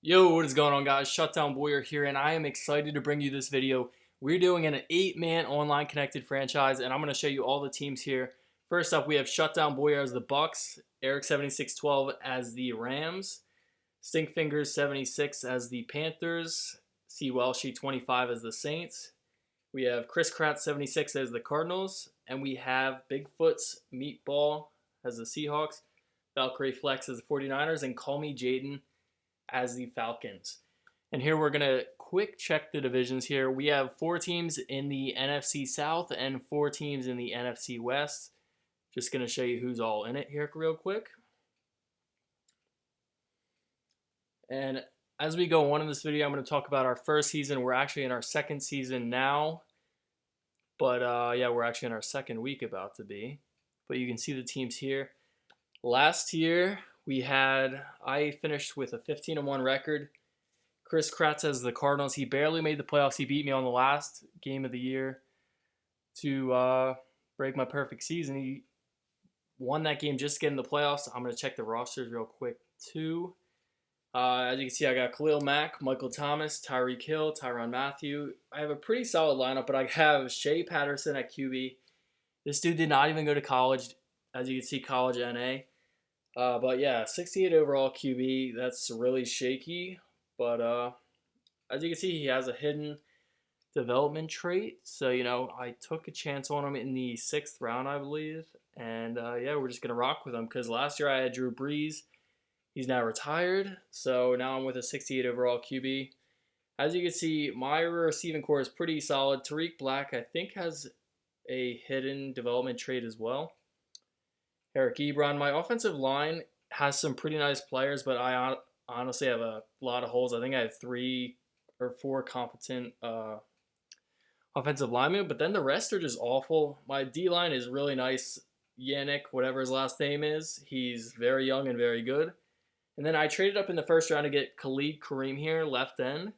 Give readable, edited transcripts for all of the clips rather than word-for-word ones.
Yo, what is going on, guys? Shutdown Warrior here, and I am excited to bring you this video. We're doing an 8-man online connected franchise, and I'm going to show you all the teams here. First up, we have Shutdown Warrior as the Bucks, Eric7612 as the Rams, Stinkfingers76 as the Panthers, C. Welshie25 as the Saints. We have Chris Kratz76 as the Cardinals, and we have Bigfoot's Meatball as the Seahawks, Valkyrie Flex as the 49ers, and Call Me Jaden as the Falcons. And here we're going to quick check the divisions here. We have 4 teams in the NFC South and 4 teams in the NFC West. Just going to show you who's all in it here real quick. And as we go on in this video, I'm going to talk about our first season. We're actually in our second season now. But yeah, we're actually in our second week about to be. But you can see the teams here. Last year, I finished with a 15-1 record. Chris Kratz has the Cardinals. He barely made the playoffs. He beat me on the last game of the year to break my perfect season. He won that game just to get in the playoffs. I'm going to check the rosters real quick, too. As you can see, I got Khalil Mack, Michael Thomas, Tyreek Hill, Tyrann Mathieu. I have a pretty solid lineup, but I have Shea Patterson at QB. This dude did not even go to college. As you can see, college NA. But yeah, 68 overall QB, that's really shaky. But as you can see, he has a hidden development trait. So, I took a chance on him in the 6th round, I believe. And yeah, we're just going to rock with him because last year I had Drew Brees. He's now retired. So now I'm with a 68 overall QB. As you can see, my receiving core is pretty solid. Tariq Black, I think, has a hidden development trait as well. Eric Ebron. My offensive line has some pretty nice players, but I honestly have a lot of holes. I think I have 3 or 4 competent offensive linemen, but then the rest are just awful. My D-line is really nice. Yannick, whatever his last name is, he's very young and very good. And then I traded up in the first round to get Khalid Kareem here, left end.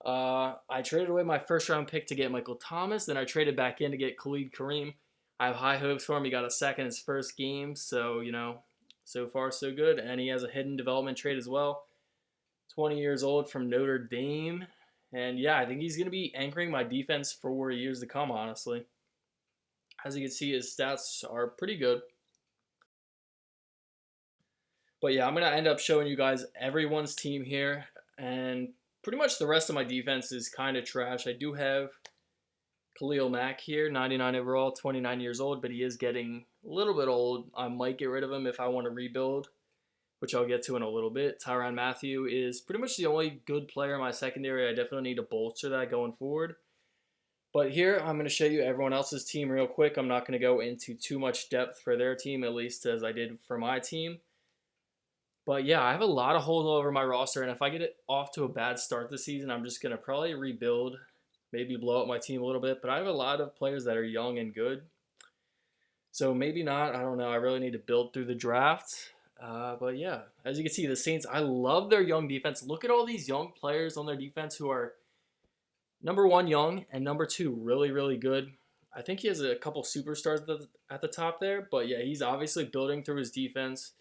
I traded away my first round pick to get Michael Thomas. Then I traded back in to get Khalid Kareem. I have high hopes for him. He got a sack in his first game, so, so far so good. And he has a hidden development trait as well. 20 years old from Notre Dame. And yeah, I think he's going to be anchoring my defense for years to come, honestly. As you can see, his stats are pretty good. But yeah, I'm going to end up showing you guys everyone's team here. And pretty much the rest of my defense is kind of trash. I do have Khalil Mack here, 99 overall, 29 years old, but he is getting a little bit old. I might get rid of him if I want to rebuild, which I'll get to in a little bit. Tyrann Mathieu is pretty much the only good player in my secondary. I definitely need to bolster that going forward. But here, I'm going to show you everyone else's team real quick. I'm not going to go into too much depth for their team, at least as I did for my team. But yeah, I have a lot of holes all over my roster, and if I get it off to a bad start this season, I'm just going to probably rebuild, maybe blow up my team a little bit. But I have a lot of players that are young and good. So maybe not. I don't know. I really need to build through the draft. But yeah, as you can see, the Saints, I love their young defense. Look at all these young players on their defense who are, number 1, young, and number 2, really, really good. I think he has a couple superstars at the top there. But yeah, he's obviously building through his defense.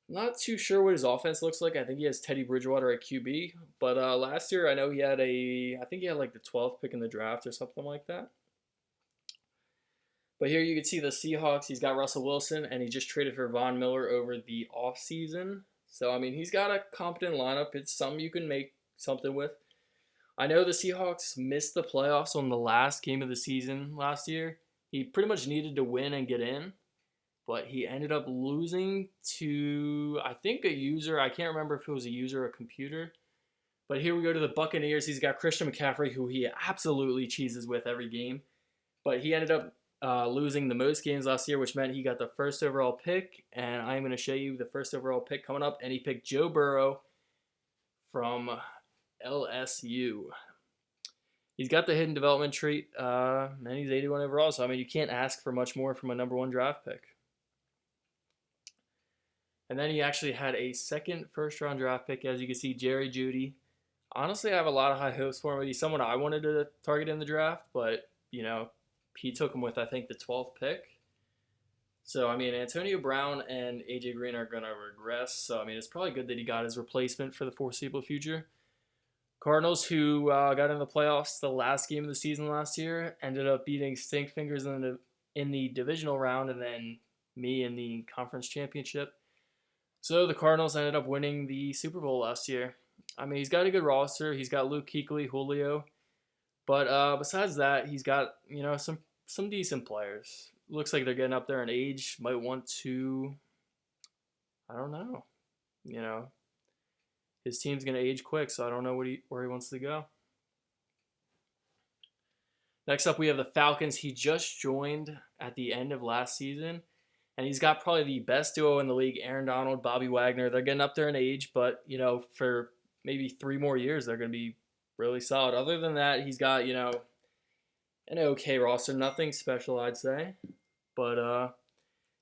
Not too sure what his offense looks like. I think he has Teddy Bridgewater at QB. But last year, I know he had I think he had like the 12th pick in the draft or something like that. But here you can see the Seahawks. He's got Russell Wilson, and he just traded for Von Miller over the offseason. So, I mean, he's got a competent lineup. It's something you can make something with. I know the Seahawks missed the playoffs on the last game of the season last year. He pretty much needed to win and get in. But he ended up losing to, I think, a user. I can't remember if it was a user or a computer. But here we go to the Buccaneers. He's got Christian McCaffrey, who he absolutely cheeses with every game. But he ended up losing the most games last year, which meant he got the first overall pick. And I'm going to show you the first overall pick coming up. And he picked Joe Burrow from LSU. He's got the hidden development trait, and he's 81 overall. So, I mean, you can't ask for much more from a number 1 draft pick. And then he actually had a second first-round draft pick, as you can see, Jerry Jeudy. Honestly, I have a lot of high hopes for him. He's someone I wanted to target in the draft, but, he took him with, I think, the 12th pick. So, I mean, Antonio Brown and AJ Green are going to regress. So, I mean, it's probably good that he got his replacement for the foreseeable future. Cardinals, who got in the playoffs the last game of the season last year, ended up beating Stinkfingers in the divisional round, and then me in the conference championship. So the Cardinals ended up winning the Super Bowl last year. I mean, he's got a good roster. He's got Luke Kuechly, Julio, but besides that, he's got some decent players. Looks like they're getting up there in age. Might want to, I don't know, you know, his team's gonna age quick, so I don't know where he wants to go. Next up, we have the Falcons. He just joined at the end of last season, and he's got probably the best duo in the league, Aaron Donald, Bobby Wagner. They're getting up there in age, but, for maybe 3 more years, they're going to be really solid. Other than that, he's got, an okay roster. Nothing special, I'd say. But,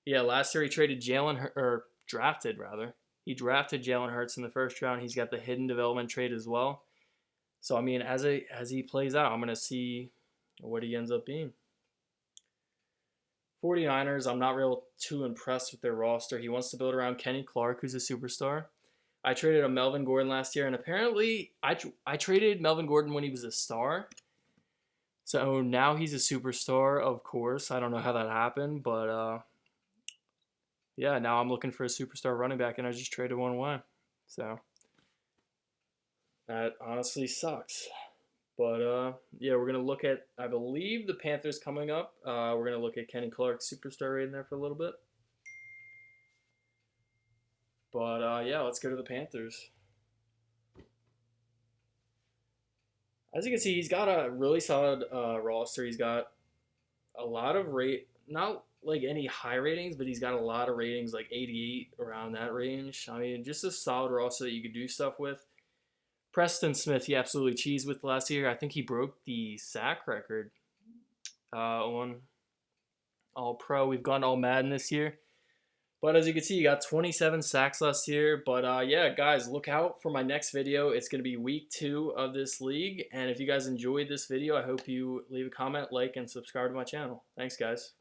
yeah, last year he drafted, rather. He drafted Jalen Hurts in the first round. He's got the hidden development trade as well. So, I mean, as he plays out, I'm going to see what he ends up being. 49ers, I'm not real too impressed with their roster. He wants to build around Kenny Clark, who's a superstar. I traded a Melvin Gordon last year, and apparently I traded Melvin Gordon when he was a star. So now he's a superstar, of course. I don't know how that happened, but yeah, now I'm looking for a superstar running back, and I just traded one away. So that honestly sucks. But, yeah, we're going to look at, I believe, the Panthers coming up. We're going to look at Kenny Clark's superstar rating there for a little bit. But, yeah, let's go to the Panthers. As you can see, he's got a really solid roster. He's got a lot of not like any high ratings, but he's got a lot of ratings, like 88, around that range. I mean, just a solid roster that you could do stuff with. Preston Smith, he absolutely cheesed with last year. I think he broke the sack record on All-Pro. We've gone All Madden this year. But as you can see, he got 27 sacks last year. But yeah, guys, look out for my next video. It's going to be week 2 of this league. And if you guys enjoyed this video, I hope you leave a comment, like, and subscribe to my channel. Thanks, guys.